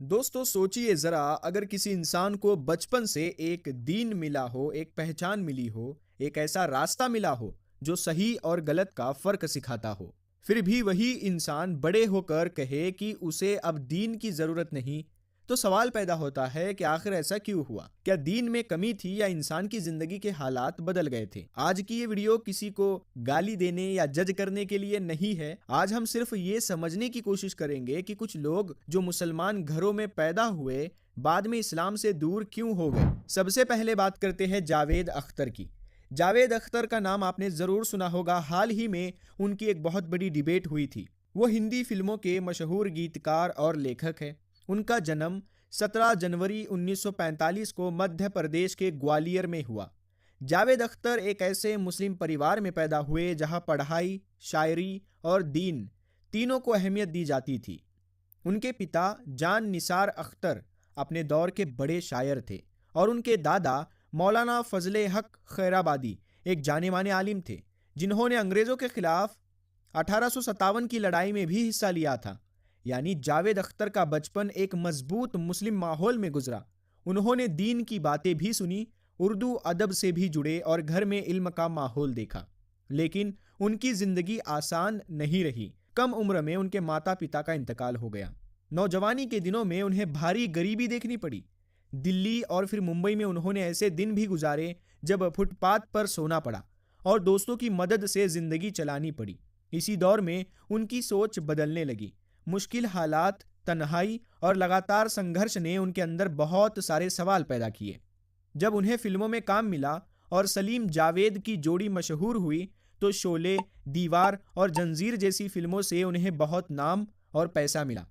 दोस्तों सोचिए जरा, अगर किसी इंसान को बचपन से एक दीन मिला हो, एक पहचान मिली हो, एक ऐसा रास्ता मिला हो जो सही और गलत का फर्क सिखाता हो, फिर भी वही इंसान बड़े होकर कहे कि उसे अब दीन की जरूरत नहीं, तो सवाल पैदा होता है कि आखिर ऐसा क्यों हुआ? क्या दीन में कमी थी या इंसान की जिंदगी के हालात बदल गए थे? आज की ये वीडियो किसी को गाली देने या जज करने के लिए नहीं है। आज हम सिर्फ ये समझने की कोशिश करेंगे कि कुछ लोग जो मुसलमान घरों में पैदा हुए, बाद में इस्लाम से दूर क्यों हो गए। सबसे पहले बात करते हैं जावेद अख्तर की। जावेद अख्तर का नाम आपने जरूर सुना होगा। हाल ही में उनकी एक बहुत बड़ी डिबेट हुई थी। वो हिंदी फिल्मों के मशहूर गीतकार और लेखक हैं। उनका जन्म 17 जनवरी 1945 को मध्य प्रदेश के ग्वालियर में हुआ। जावेद अख्तर एक ऐसे मुस्लिम परिवार में पैदा हुए जहां पढ़ाई, शायरी और दीन तीनों को अहमियत दी जाती थी। उनके पिता जान निसार अख्तर अपने दौर के बड़े शायर थे और उनके दादा मौलाना फजले हक खैराबादी एक जाने माने आलिम थे, जिन्होंने अंग्रेजों के खिलाफ 1857 की लड़ाई में भी हिस्सा लिया था। यानी जावेद अख्तर का बचपन एक मजबूत मुस्लिम माहौल में गुजरा। उन्होंने दीन की बातें भी सुनी, उर्दू अदब से भी जुड़े और घर में इल्म का माहौल देखा। लेकिन उनकी जिंदगी आसान नहीं रही। कम उम्र में उनके माता पिता का इंतकाल हो गया। नौजवानी के दिनों में उन्हें भारी गरीबी देखनी पड़ी। दिल्ली और फिर मुंबई में उन्होंने ऐसे दिन भी गुजारे जब फुटपाथ पर सोना पड़ा और दोस्तों की मदद से जिंदगी चलानी पड़ी। इसी दौर में उनकी सोच बदलने लगी। मुश्किल हालात, तन्हाई और लगातार संघर्ष ने उनके अंदर बहुत सारे सवाल पैदा किए। जब उन्हें फिल्मों में काम मिला और सलीम जावेद की जोड़ी मशहूर हुई, तो शोले, दीवार और जंजीर जैसी फिल्मों से उन्हें बहुत नाम और पैसा मिला।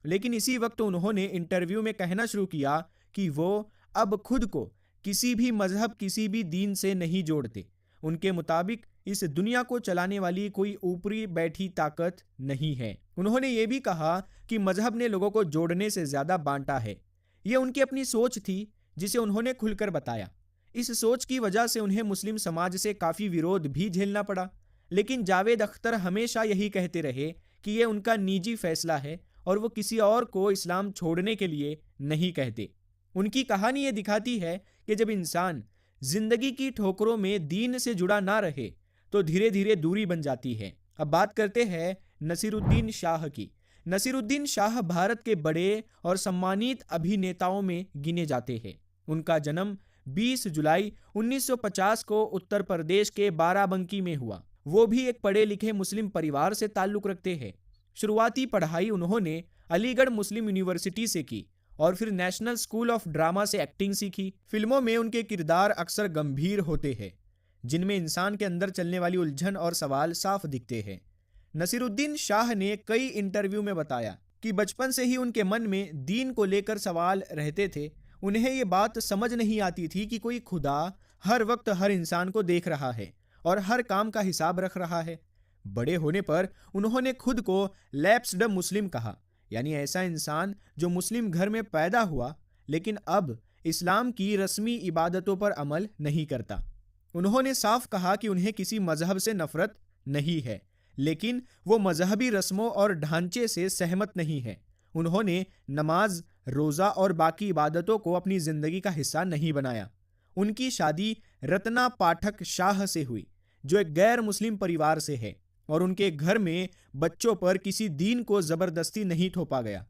लेकिन इसी वक्त उन्होंने इंटरव्यू में कहना शुरू किया कि वो अब खुद को किसी भी मजहब, किसी भी दीन से नहीं जोड़ते। उनके मुताबिक इस दुनिया को चलाने वाली कोई ऊपरी बैठी ताकत नहीं है। उन्होंने ये भी कहा कि मजहब ने लोगों को जोड़ने से ज्यादा बांटा है। ये उनकी अपनी सोच थी जिसे उन्होंने खुलकर बताया। इस सोच की वजह से उन्हें मुस्लिम समाज से काफी विरोध भी झेलना पड़ा। लेकिन जावेद अख्तर हमेशा यही कहते रहे कि यह उनका निजी फैसला है और वो किसी और को इस्लाम छोड़ने के लिए नहीं कहते। उनकी कहानी ये दिखाती है कि जब इंसान जिंदगी की ठोकरों में दीन से जुड़ा ना रहे तो धीरे धीरे दूरी बन जाती है। अब बात करते हैं नसीरुद्दीन शाह की। नसीरुद्दीन शाह भारत के बड़े और सम्मानित अभिनेताओं में गिने जाते हैं। उनका जन्म 20 जुलाई 1950 को उत्तर प्रदेश के बाराबंकी में हुआ। वो भी एक पढ़े लिखे मुस्लिम परिवार से ताल्लुक रखते हैं। शुरुआती पढ़ाई उन्होंने अलीगढ़ मुस्लिम यूनिवर्सिटी से की और फिर नेशनल स्कूल ऑफ ड्रामा से एक्टिंग सीखी। फिल्मों में उनके किरदार अक्सर गंभीर होते हैं, जिनमें इंसान के अंदर चलने वाली उलझन और सवाल साफ दिखते हैं। नसीरुद्दीन शाह ने कई इंटरव्यू में बताया कि बचपन से ही उनके मन में दीन को लेकर सवाल रहते थे। उन्हें ये बात समझ नहीं आती थी कि कोई खुदा हर वक्त हर इंसान को देख रहा है और हर काम का हिसाब रख रहा है। बड़े होने पर उन्होंने खुद को लैप्स्ड मुस्लिम कहा, यानी ऐसा इंसान जो मुस्लिम घर में पैदा हुआ लेकिन अब इस्लाम की रस्मी इबादतों पर अमल नहीं करता। उन्होंने साफ कहा कि उन्हें किसी मजहब से नफरत नहीं है, लेकिन वो मजहबी रस्मों और ढांचे से सहमत नहीं है। उन्होंने नमाज, रोजा और बाकी इबादतों को अपनी जिंदगी का हिस्सा नहीं बनाया। उनकी शादी रत्ना पाठक शाह से हुई, जो एक गैर मुस्लिम परिवार से है, और उनके घर में बच्चों पर किसी दीन को जबरदस्ती नहीं थोपा गया।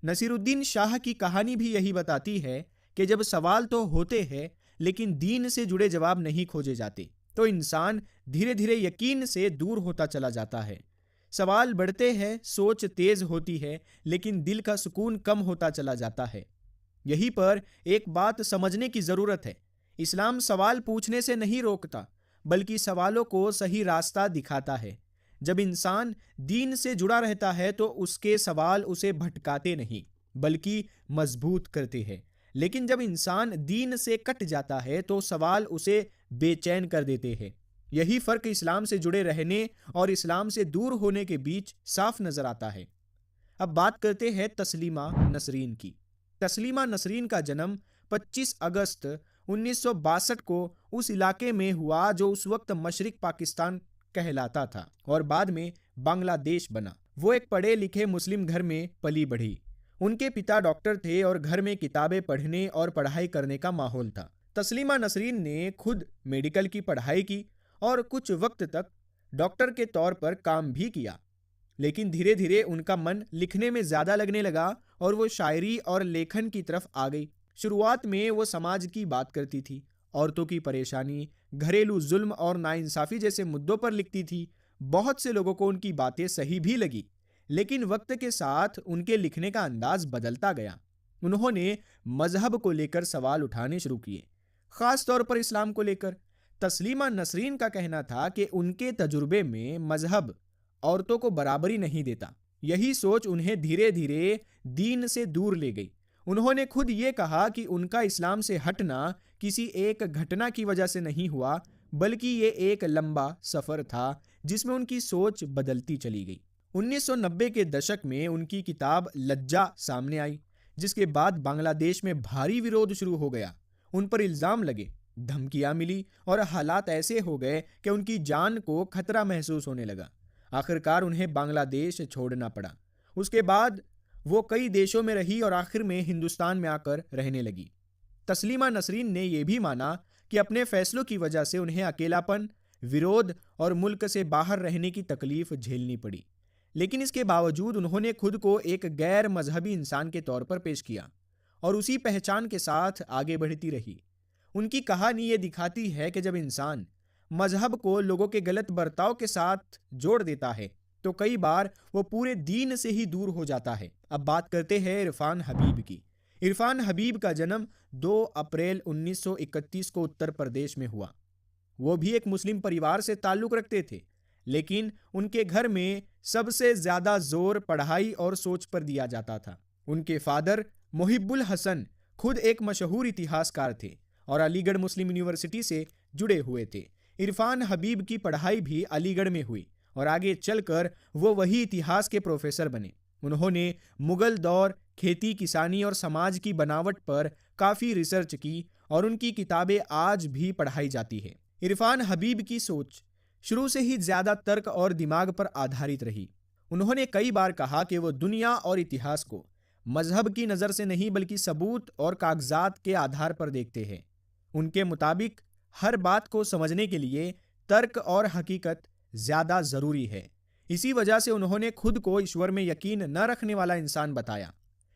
नसीरुद्दीन शाह की कहानी भी यही बताती है कि जब सवाल तो होते हैं लेकिन दीन से जुड़े जवाब नहीं खोजे जाते, तो इंसान धीरे धीरे यकीन से दूर होता चला जाता है। सवाल बढ़ते हैं, सोच तेज होती है, लेकिन दिल का सुकून कम होता चला जाता है। यहीं पर एक बात समझने की जरूरत है। इस्लाम सवाल पूछने से नहीं रोकता, बल्कि सवालों को सही रास्ता दिखाता है। जब इंसान दीन से जुड़ा रहता है तो उसके सवाल उसे भटकाते नहीं, बल्कि मजबूत करते हैं। लेकिन जब इंसान दीन से कट जाता है तो सवाल उसे बेचैन कर देते हैं। यही फर्क इस्लाम से जुड़े रहने और इस्लाम से दूर होने के बीच साफ नजर आता है। अब बात करते हैं तस्लीमा नसरीन की। तस्लीमा नसरीन का जन्म 25 अगस्त 1962 को उस इलाके में हुआ जो उस वक्त मशरिक पाकिस्तान कहलाता था और बाद में बांग्लादेश बना। वो एक पढ़े लिखे मुस्लिम घर में पली बढ़ी। उनके पिता डॉक्टर थे और घर में किताबें पढ़ने और पढ़ाई करने का माहौल था। तस्लीमा नसरीन ने खुद मेडिकल की पढ़ाई की और कुछ वक्त तक डॉक्टर के तौर पर काम भी किया, लेकिन धीरे धीरे उनका मन लिखने में ज़्यादा लगने लगा और वो शायरी और लेखन की तरफ आ गई। शुरुआत में वो समाज की बात करती थी, औरतों की परेशानी, घरेलू जुल्म और नाइंसाफ़ी जैसे मुद्दों पर लिखती थी। बहुत से लोगों को उनकी बातें सही भी लगी, लेकिन वक्त के साथ उनके लिखने का अंदाज बदलता गया। उन्होंने मजहब को लेकर सवाल उठाने शुरू किए, ख़ास तौर पर इस्लाम को लेकर। तस्लीमा नसरीन का कहना था कि उनके तजुर्बे में मजहब औरतों को बराबरी नहीं देता। यही सोच उन्हें धीरे धीरे दीन से दूर ले गई। उन्होंने खुद ये कहा कि उनका इस्लाम से हटना किसी एक घटना की वजह से नहीं हुआ, बल्कि ये एक लंबा सफ़र था जिसमें उनकी सोच बदलती चली गई। 1990 के दशक में उनकी किताब लज्जा सामने आई, जिसके बाद बांग्लादेश में भारी विरोध शुरू हो गया। उन पर इल्ज़ाम लगे, धमकियां मिली और हालात ऐसे हो गए कि उनकी जान को खतरा महसूस होने लगा। आखिरकार उन्हें बांग्लादेश छोड़ना पड़ा। उसके बाद वो कई देशों में रही और आखिर में हिंदुस्तान में आकर रहने लगी। तस्लीमा नसरीन ने यह भी माना कि अपने फैसलों की वजह से उन्हें अकेलापन, विरोध और मुल्क से बाहर रहने की तकलीफ झेलनी पड़ी, लेकिन इसके बावजूद उन्होंने खुद को एक गैर मजहबी इंसान के तौर पर पेश किया और उसी पहचान के साथ आगे बढ़ती रही। उनकी कहानी ये दिखाती है कि जब इंसान मजहब को लोगों के गलत बर्ताव के साथ जोड़ देता है तो कई बार वो पूरे दीन से ही दूर हो जाता है। अब बात करते हैं इरफान हबीब की। इरफान हबीब का जन्म 2 अप्रैल 1931 को उत्तर प्रदेश में हुआ। वो भी एक मुस्लिम परिवार से ताल्लुक़ रखते थे, लेकिन उनके घर में सबसे ज़्यादा जोर पढ़ाई और सोच पर दिया जाता था। उनके फादर मुहिब्बुल हसन खुद एक मशहूर इतिहासकार थे और अलीगढ़ मुस्लिम यूनिवर्सिटी से जुड़े हुए थे। इरफान हबीब की पढ़ाई भी अलीगढ़ में हुई और आगे चलकर वो वही इतिहास के प्रोफेसर बने। उन्होंने मुगल दौर, खेती किसानी और समाज की बनावट पर काफ़ी रिसर्च की और उनकी किताबें आज भी पढ़ाई जाती है। इरफान हबीब की सोच शुरू से ही ज़्यादा तर्क और दिमाग पर आधारित रही। उन्होंने कई बार कहा कि वो दुनिया और इतिहास को मजहब की नज़र से नहीं बल्कि सबूत और कागजात के आधार पर देखते हैं। उनके मुताबिक हर बात को समझने के लिए तर्क और हकीकत ज़्यादा ज़रूरी है। इसी वजह से उन्होंने खुद को ईश्वर में यकीन न रखने वाला इंसान बताया।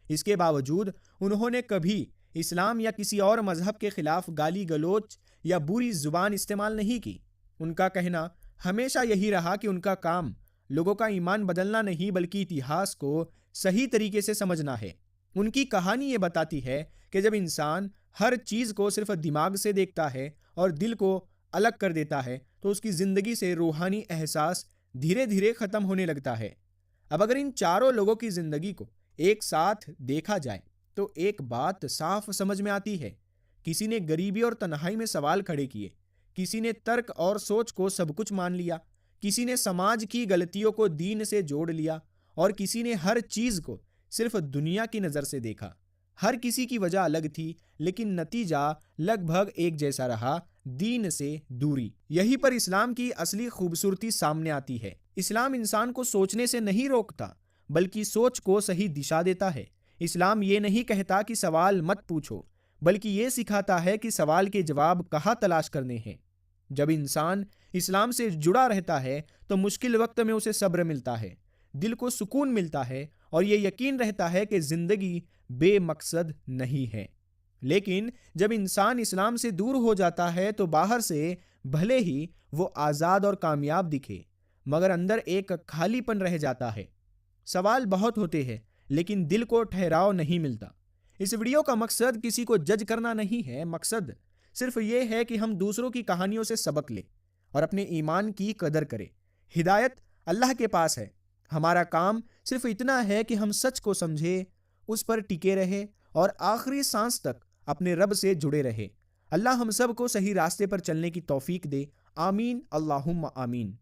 इसके बावजूद उन्होंने कभी इस्लाम या किसी और मजहब के खिलाफ गाली गलोच या बुरी जुबान इस्तेमाल नहीं की। उनका कहना हमेशा यही रहा कि उनका काम लोगों का ईमान बदलना नहीं बल्कि इतिहास को सही तरीके से समझना है। उनकी कहानी ये बताती है कि जब इंसान हर चीज़ को सिर्फ दिमाग से देखता है और दिल को अलग कर देता है तो उसकी ज़िंदगी से रूहानी एहसास धीरे धीरे ख़त्म होने लगता है। अब अगर इन चारों लोगों की ज़िंदगी को एक साथ देखा जाए तो एक बात साफ समझ में आती है। किसी ने गरीबी और तन्हाई में सवाल खड़े किए, किसी ने तर्क और सोच को सब कुछ मान लिया, किसी ने समाज की गलतियों को दीन से जोड़ लिया और किसी ने हर चीज़ को सिर्फ दुनिया की नज़र से देखा। हर किसी की वजह अलग थी, लेकिन नतीजा लगभग एक जैसा रहा, दीन से दूरी। यहीं पर इस्लाम की असली खूबसूरती सामने आती है। इस्लाम इंसान को सोचने से नहीं रोकता बल्कि सोच को सही दिशा देता है। इस्लाम ये नहीं कहता कि सवाल मत पूछो, बल्कि ये सिखाता है कि सवाल के जवाब कहाँ तलाश करने हैं। जब इंसान इस्लाम से जुड़ा रहता है तो मुश्किल वक्त में उसे सब्र मिलता है, दिल को सुकून मिलता है और ये यकीन रहता है कि ज़िंदगी बेमकसद नहीं है। लेकिन जब इंसान इस्लाम से दूर हो जाता है तो बाहर से भले ही वो आज़ाद और कामयाब दिखे, मगर अंदर एक खालीपन रह जाता है। सवाल बहुत होते हैं, लेकिन दिल को ठहराव नहीं मिलता। इस वीडियो का मकसद किसी को जज करना नहीं है, मकसद सिर्फ ये है कि हम दूसरों की कहानियों से सबक लें और अपने ईमान की कदर करें। हिदायत अल्लाह के पास है, हमारा काम सिर्फ इतना है कि हम सच को समझें, उस पर टिके रहे और आखिरी सांस तक अपने रब से जुड़े रहे। अल्लाह हम सब को सही रास्ते पर चलने की तौफीक दे। आमीन अल्लाहुम्मा आमीन।